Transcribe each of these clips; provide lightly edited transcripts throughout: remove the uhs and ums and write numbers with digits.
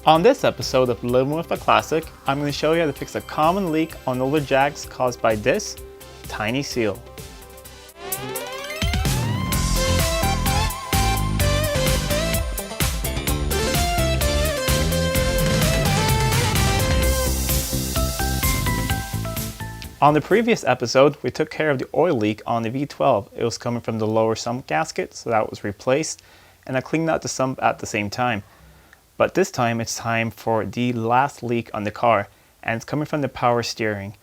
On this episode of Living with a Classic, I'm going to show you how to fix a common leak on older Jags caused by this tiny seal. On the previous episode, we took care of the oil leak on the V12. It was coming from the lower sump gasket, so that was replaced, and I cleaned out the sump at the same time. But this time it's time for the last leak on the car, and it's coming from the power steering.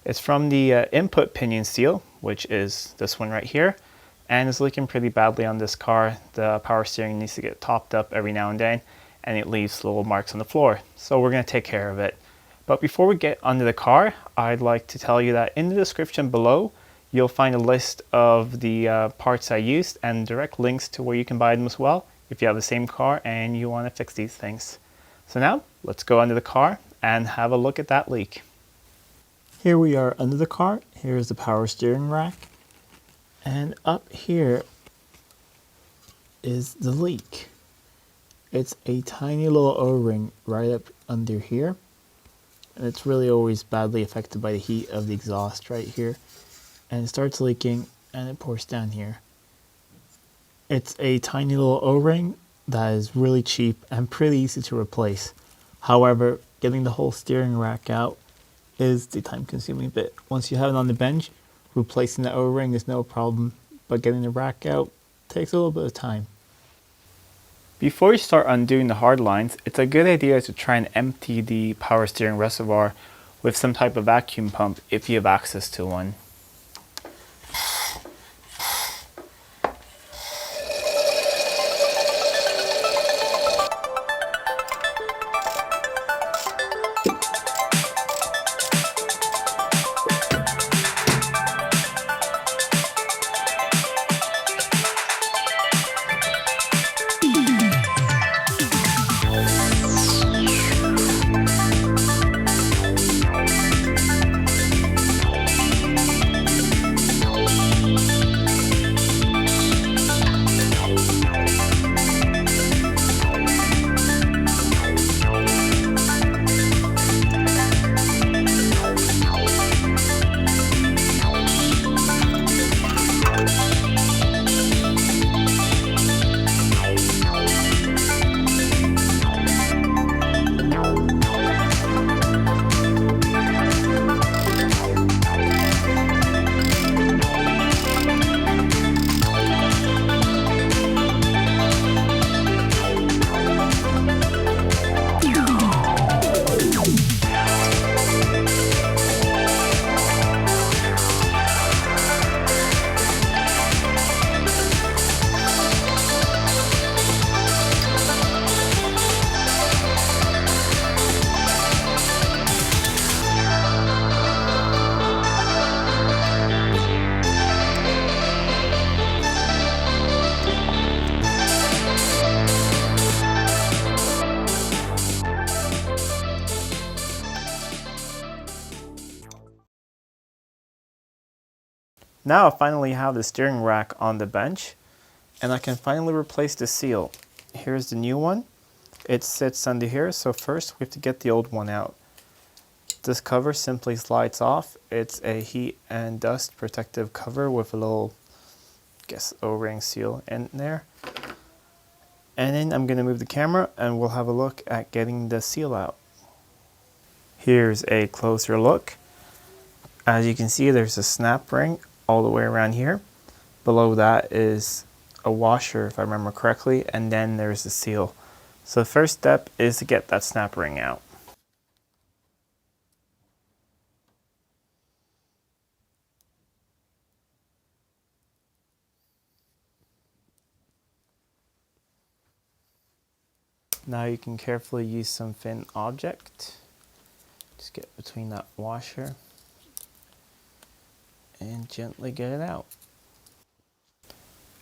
It's from the input pinion seal, which is this one right here, and it's leaking pretty badly on this car. The power steering needs to get topped up every now and then, and it leaves little marks on the floor. So we're going to take care of it. But before we get onto the car, I'd like to tell you that in the description below, you'll find a list of the parts I used and direct links to where you can buy them as well if you have the same car and you want to fix these things. So now, let's go under the car and have a look at that leak. Here we are under the car. Here's the power steering rack. And up here is the leak. It's a tiny little O-ring right up under here. And it's really always badly affected by the heat of the exhaust right here. And it starts leaking and it pours down here. It's a tiny little O-ring that is really cheap and pretty easy to replace. However, getting the whole steering rack out is the time-consuming bit. Once you have it on the bench, replacing the O-ring is no problem, but getting the rack out takes a little bit of time. Before you start undoing the hard lines, it's a good idea to try and empty the power steering reservoir with some type of vacuum pump if you have access to one. Now I finally have the steering rack on the bench and I can finally replace the seal. Here's the new one. It sits under here, so first we have to get the old one out. This cover simply slides off. It's a heat and dust protective cover with a little, O-ring seal in there. And then I'm going to move the camera and we'll have a look at getting the seal out. Here's a closer look. As you can see, there's a snap ring all the way around here. Below that is a washer, if I remember correctly, and then there's the seal. So the first step is to get that snap ring out. Now you can carefully use some thin object. Just get between that washer and gently get it out.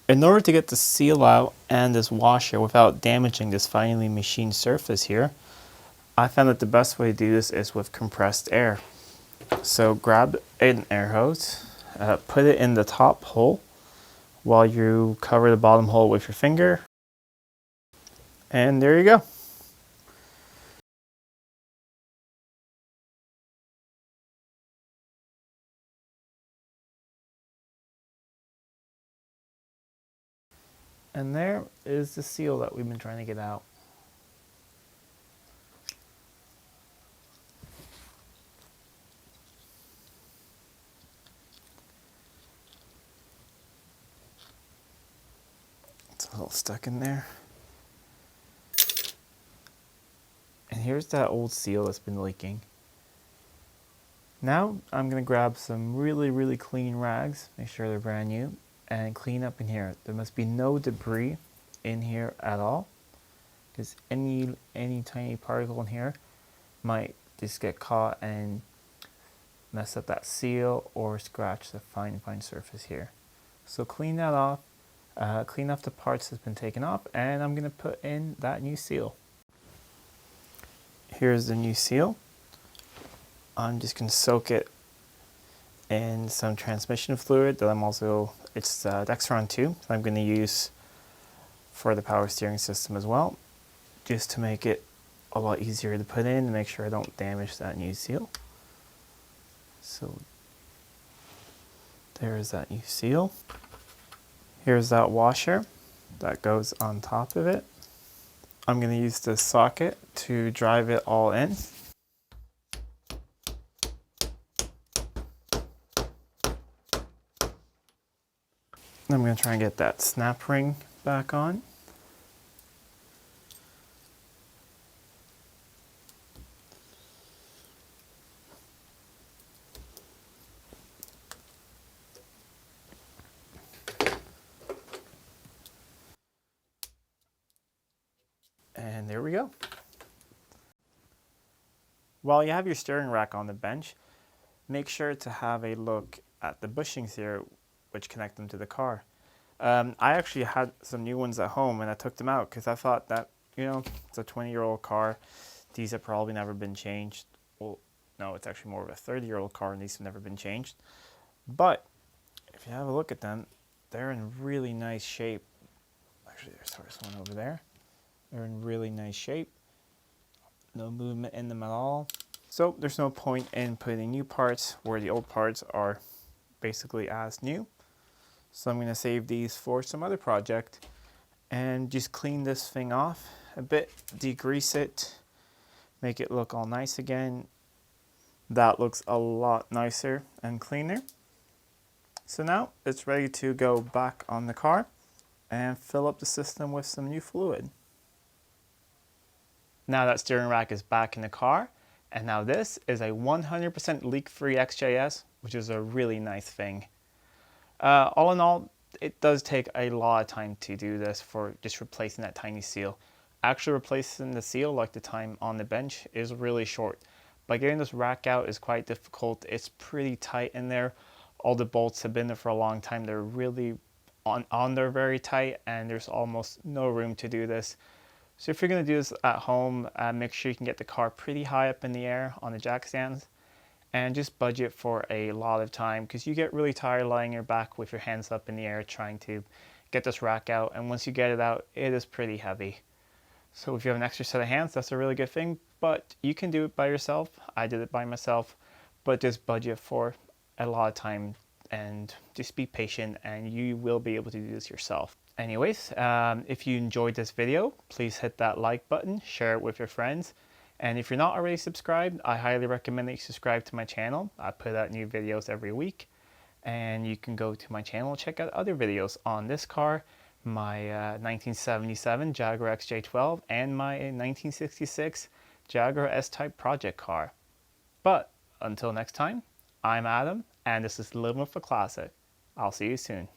In order to get the seal out and this washer without damaging this finely machined surface here, I found that the best way to do this is with compressed air. So grab an air hose, put it in the top hole while you cover the bottom hole with your finger. And there you go. And there is the seal that we've been trying to get out. It's a little stuck in there. And here's that old seal that's been leaking. Now I'm going to grab some really clean rags, make sure they're brand new, and clean up in here. There must be no debris in here at all, because any tiny particle in here might just get caught and mess up that seal or scratch the fine surface here. So clean that off, clean off the parts that's been taken off, and I'm going to put in that new seal. Here's the new seal. I'm just going to soak it in some transmission fluid that it's Dexron 2 that I'm going to use for the power steering system as well, just to make it a lot easier to put in and make sure I don't damage that new seal. So there's that new seal. Here's that washer that goes on top of it. I'm going to use this socket to drive it all in. I'm going to try and get that snap ring back on. And there we go. While you have your steering rack on the bench, make sure to have a look at the bushings here, which connect them to the car. I actually had some new ones at home and I took them out because I thought that, you know, it's a 20-year-old car. These have probably never been changed. Well, no, it's actually more of a 30-year-old car and these have never been changed. But if you have a look at them, they're in really nice shape. Actually, there's one over there. They're in really nice shape. No movement in them at all. So there's no point in putting new parts where the old parts are basically as new. So I'm going to save these for some other project and just clean this thing off a bit, degrease it, make it look all nice again. That looks a lot nicer and cleaner. So now it's ready to go back on the car and fill up the system with some new fluid. Now that steering rack is back in the car, and now this is a 100% leak-free XJS, which is a really nice thing. All in all, it does take a lot of time to do this for just replacing that tiny seal. Actually replacing the seal, like the time on the bench, is really short. But getting this rack out is quite difficult. It's pretty tight in there. All the bolts have been there for a long time. They're really on there very tight, and there's almost no room to do this. So if you're going to do this at home, make sure you can get the car pretty high up in the air on the jack stands and just budget for a lot of time, because you get really tired lying your back with your hands up in the air trying to get this rack out, and once you get it out, it is pretty heavy. So if you have an extra set of hands, that's a really good thing, but you can do it by yourself. I did it by myself, but just budget for a lot of time and just be patient and you will be able to do this yourself. Anyways, if you enjoyed this video, please hit that like button, share it with your friends. And if you're not already subscribed, I highly recommend that you subscribe to my channel. I put out new videos every week. And you can go to my channel and check out other videos on this car, my 1977 Jaguar XJ12, and my 1966 Jaguar S-Type project car. But until next time, I'm Adam, and this is Living with a Classic. I'll see you soon.